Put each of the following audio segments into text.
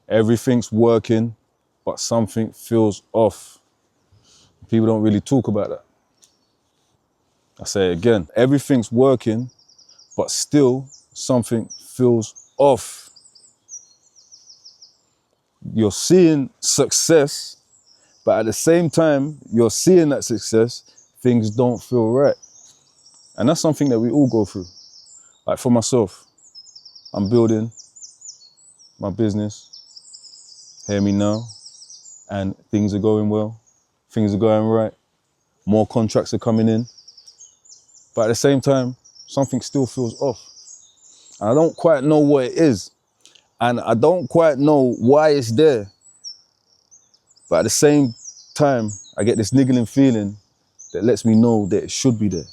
Everything's working, but something feels off. People don't really talk about that. I say it again, everything's working, but still something feels off. You're seeing success, but at the same time, you're seeing that success, things don't feel right. And that's something that we all go through. Like for myself, I'm building my business, hear me now, and things are going well, things are going right, more contracts are coming in, but at the same time, something still feels off. And I don't quite know what it is, and I don't quite know why it's there, but at the same time, I get this niggling feeling that lets me know that it should be there.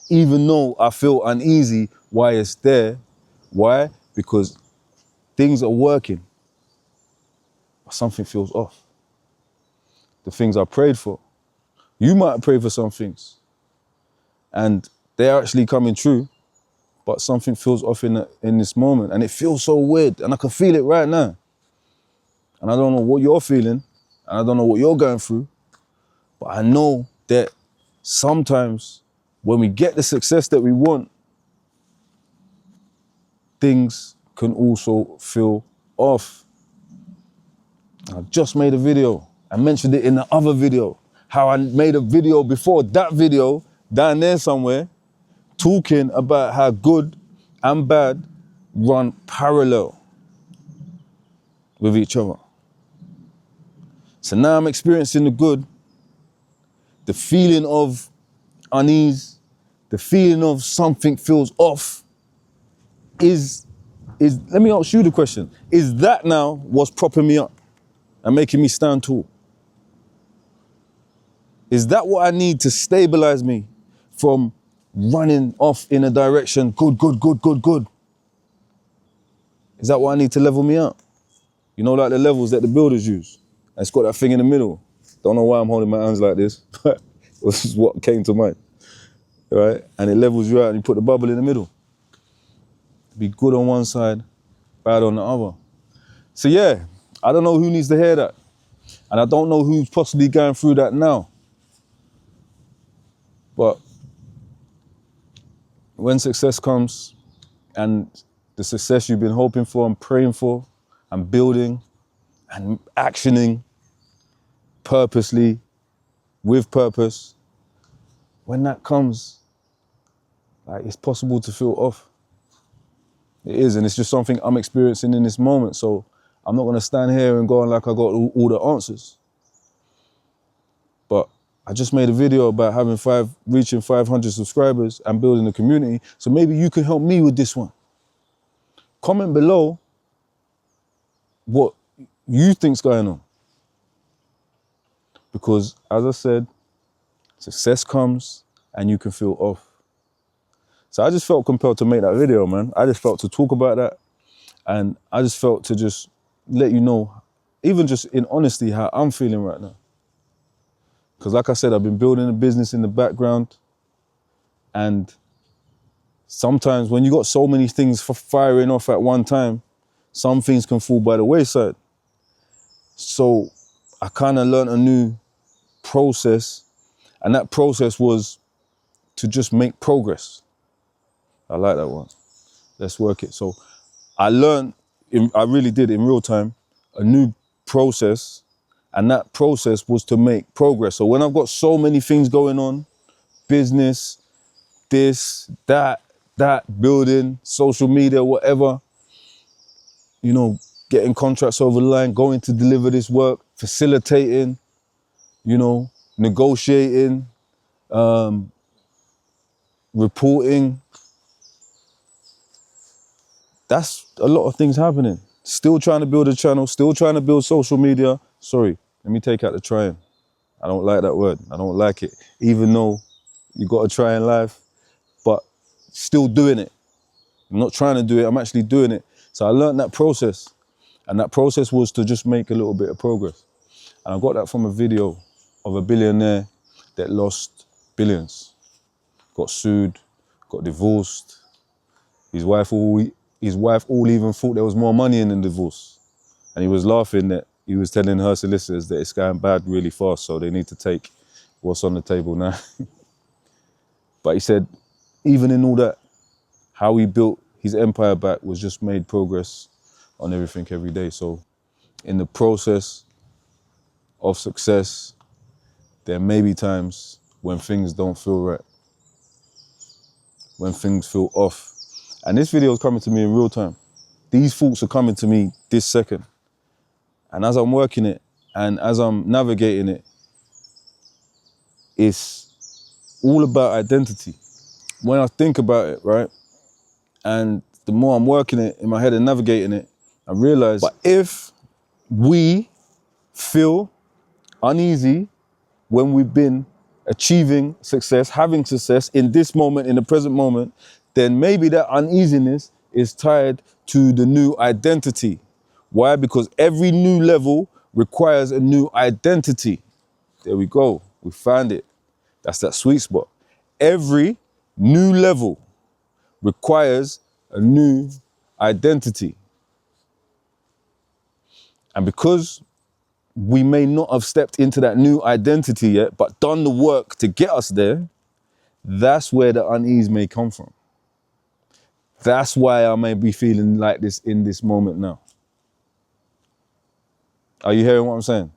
Even though I feel uneasy why it's there. Why? Because things are working, but something feels off. The things I prayed for. You might pray for some things, and they're actually coming true, but something feels off in this moment, and it feels so weird, and I can feel it right now. And I don't know what you're feeling, and I don't know what you're going through, but I know that sometimes when we get the success that we want, things can also feel off. I just made a video. I mentioned it in the other video, how I made a video before that video down there somewhere, talking about how good and bad run parallel with each other. So now I'm experiencing the good, the feeling of unease, the feeling of something feels off. Let me ask you the question, is that now what's propping me up and making me stand tall? Is that what I need to stabilize me from running off in a direction, good? Is that what I need to level me up? You know, like the levels that the builders use. And it's got that thing in the middle. Don't know why I'm holding my hands like this, but this is what came to mind, right? And it levels you out and you put the bubble in the middle. Be good on one side, bad on the other. So yeah, I don't know who needs to hear that. And I don't know who's possibly going through that now. But when success comes, and the success you've been hoping for and praying for and building and actioning purposely, with purpose, when that comes, like, it's possible to feel off. It is, and it's just something I'm experiencing in this moment. So I'm not gonna stand here and go on like I got all the answers. But I just made a video about reaching 500 subscribers and building a community. So maybe you can help me with this one. Comment below what you think's going on. Because as I said, success comes and you can feel off. So I just felt compelled to make that video, man. I just felt to talk about that. And I just felt to just let you know, even just in honesty, how I'm feeling right now. Because like I said, I've been building a business in the background. And sometimes when you got so many things firing off at one time, some things can fall by the wayside. So I kind of learned a new process, and that process was to just make progress. I like that one. Let's work it. So I learned, I really did in real time, a new process, and that process was to make progress. So when I've got so many things going on, business, this, that, building, social media, whatever, you know, getting contracts over the line, going to deliver this work, facilitating, you know, negotiating, reporting. That's a lot of things happening. Still trying to build a channel, still trying to build social media. Sorry, let me take out the trying. I don't like that word. I don't like it. Even though you got to try in life, but still doing it. I'm not trying to do it, I'm actually doing it. So I learned that process. And that process was to just make a little bit of progress. And I got that from a video of a billionaire that lost billions. Got sued, got divorced. His wife all even thought there was more money in the divorce. And he was laughing that he was telling her solicitors that it's going bad really fast, so they need to take what's on the table now. But he said, even in all that, how he built his empire back was just made progress on everything every day. So in the process of success, there may be times when things don't feel right, when things feel off. And this video is coming to me in real time. These thoughts are coming to me this second. And as I'm working it and as I'm navigating it, it's all about identity. When I think about it, right, and the more I'm working it in my head and navigating it, I realize, but if we feel uneasy when we've been achieving success, having success in this moment, in the present moment, then maybe that uneasiness is tied to the new identity. Why? Because every new level requires a new identity. There we go. We found it. That's that sweet spot. Every new level requires a new identity. And because we may not have stepped into that new identity yet, but done the work to get us there, that's where the unease may come from. That's why I may be feeling like this in this moment now. Are you hearing what I'm saying?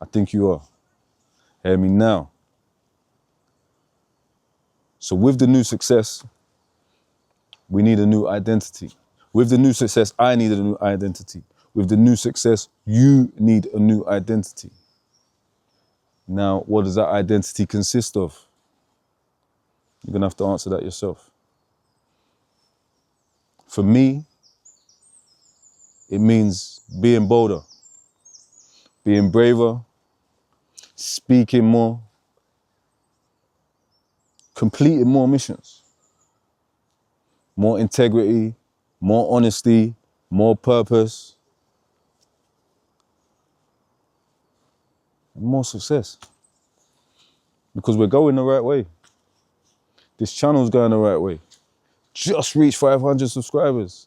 I think you are. Hear me now. So with the new success, we need a new identity. With the new success, I need a new identity. With the new success, you need a new identity. Now, what does that identity consist of? You're gonna have to answer that yourself. For me, it means being bolder, being braver, speaking more, completing more missions, more integrity, more honesty, more purpose, more success. Because we're going the right way. This channel's going the right way. Just reached 500 subscribers.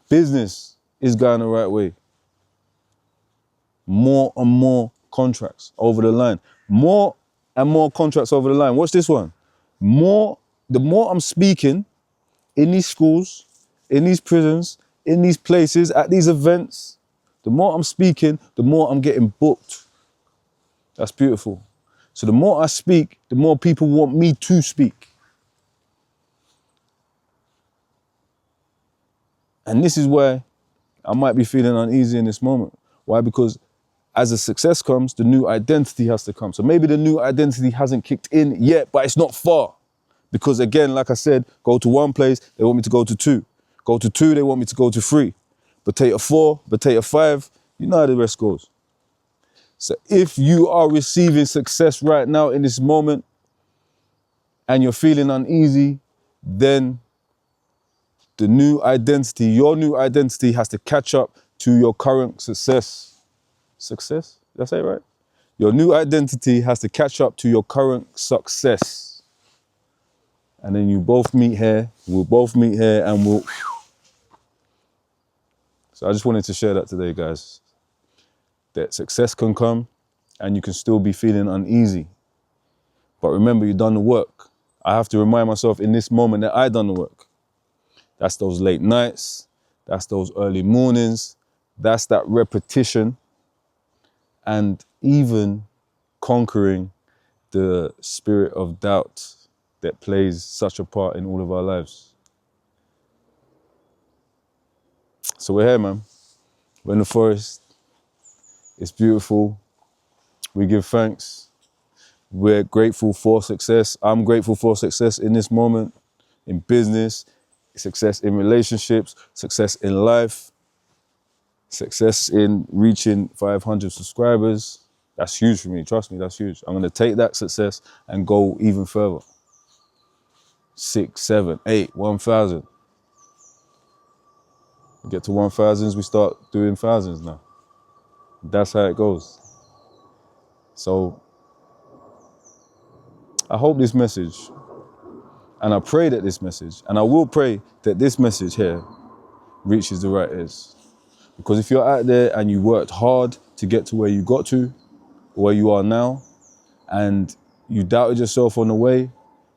Business is going the right way. More and more contracts over the line. More and more contracts over the line. Watch this one. The more I'm speaking in these schools, in these prisons, in these places, at these events, the more I'm speaking, the more I'm getting booked. That's beautiful. So the more I speak, the more people want me to speak. And this is why I might be feeling uneasy in this moment. Why? Because as the success comes, the new identity has to come. So maybe the new identity hasn't kicked in yet, but it's not far. Because again, like I said, go to one place, they want me to go to two. Go to two, they want me to go to three. Potato 4, potato 5, you know how the rest goes. So if you are receiving success right now in this moment and you're feeling uneasy, then the new identity, your new identity has to catch up to your current success. Success? Did I say it right? Your new identity has to catch up to your current success. And then you both meet here, we'll both meet here and we'll... So I just wanted to share that today, guys. That success can come and you can still be feeling uneasy. But remember, you've done the work. I have to remind myself in this moment that I done the work. That's those late nights, that's those early mornings, that's that repetition, and even conquering the spirit of doubt that plays such a part in all of our lives. So we're here, man. We're in the forest. It's beautiful. We give thanks. We're grateful for success. I'm grateful for success in this moment, in business, success in relationships, success in life, success in reaching 500 subscribers. That's huge for me. Trust me, that's huge. I'm going to take that success and go even further. 6, 7, 8, 1,000. We get to 1,000s, we start doing thousands now. That's how it goes. So I hope this message, and I pray that this message, and I will pray that this message here reaches the right ears. Because if you're out there and you worked hard to get to where you got to, or where you are now, and you doubted yourself on the way,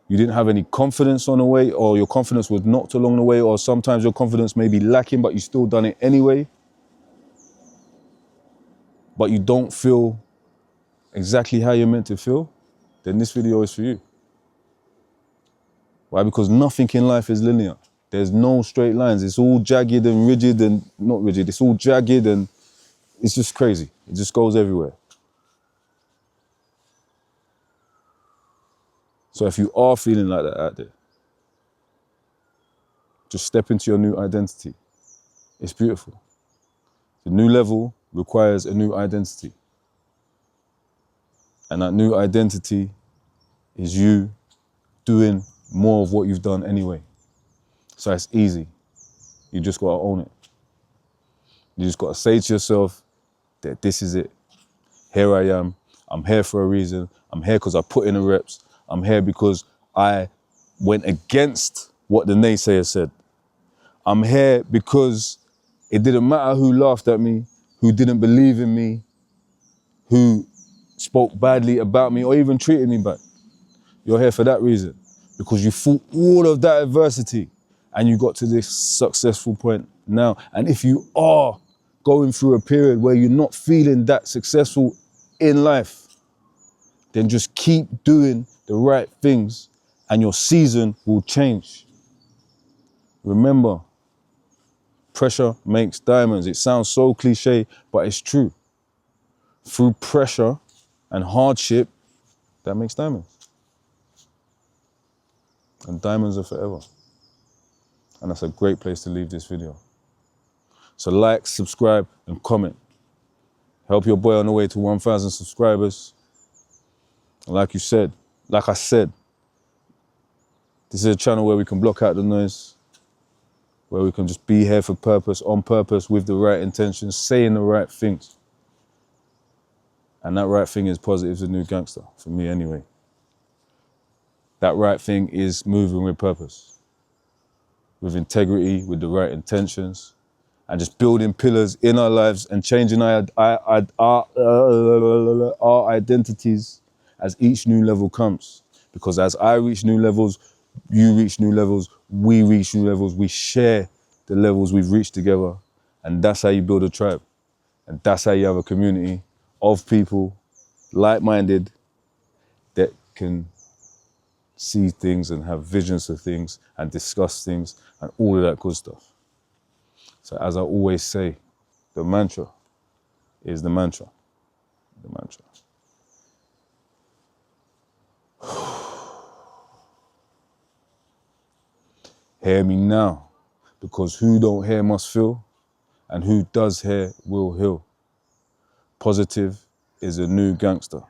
you didn't have any confidence on the way, or your confidence was knocked along the way, or sometimes your confidence may be lacking, but you still done it anyway, but you don't feel exactly how you're meant to feel, then this video is for you. Why? Because nothing in life is linear. There's no straight lines. It's all jagged and rigid and not rigid. It's all jagged and it's just crazy. It just goes everywhere. So if you are feeling like that out there, just step into your new identity. It's beautiful. The new level requires a new identity. And that new identity is you doing more of what you've done anyway. So it's easy. You just gotta own it. You just gotta say to yourself that this is it. Here I am. I'm here for a reason. I'm here because I put in the reps. I'm here because I went against what the naysayer said. I'm here because it didn't matter who laughed at me, who didn't believe in me, who spoke badly about me or even treated me bad. You're here for that reason, because you fought all of that adversity and you got to this successful point now. And if you are going through a period where you're not feeling that successful in life, then just keep doing the right things and your season will change. Remember, pressure makes diamonds. It sounds so cliche, but it's true. Through pressure and hardship, that makes diamonds. And diamonds are forever. And that's a great place to leave this video. So like, subscribe, and comment. Help your boy on the way to 1,000 subscribers. And like I said, this is a channel where we can block out the noise, where we can just be here for purpose, on purpose, with the right intentions, saying the right things. And that right thing is Positive's a new gangster, for me anyway. That right thing is moving with purpose, with integrity, with the right intentions, and just building pillars in our lives and changing our identities as each new level comes. Because as I reach new levels, you reach new levels, we reach new levels, we share the levels we've reached together. And that's how you build a tribe. And that's how you have a community of people, like-minded, that can see things and have visions of things and discuss things and all of that good stuff. So as I always say, the mantra is the mantra. The mantra. Hear me now, because who don't hear must feel, and who does hear will heal. Positive is a new gangster.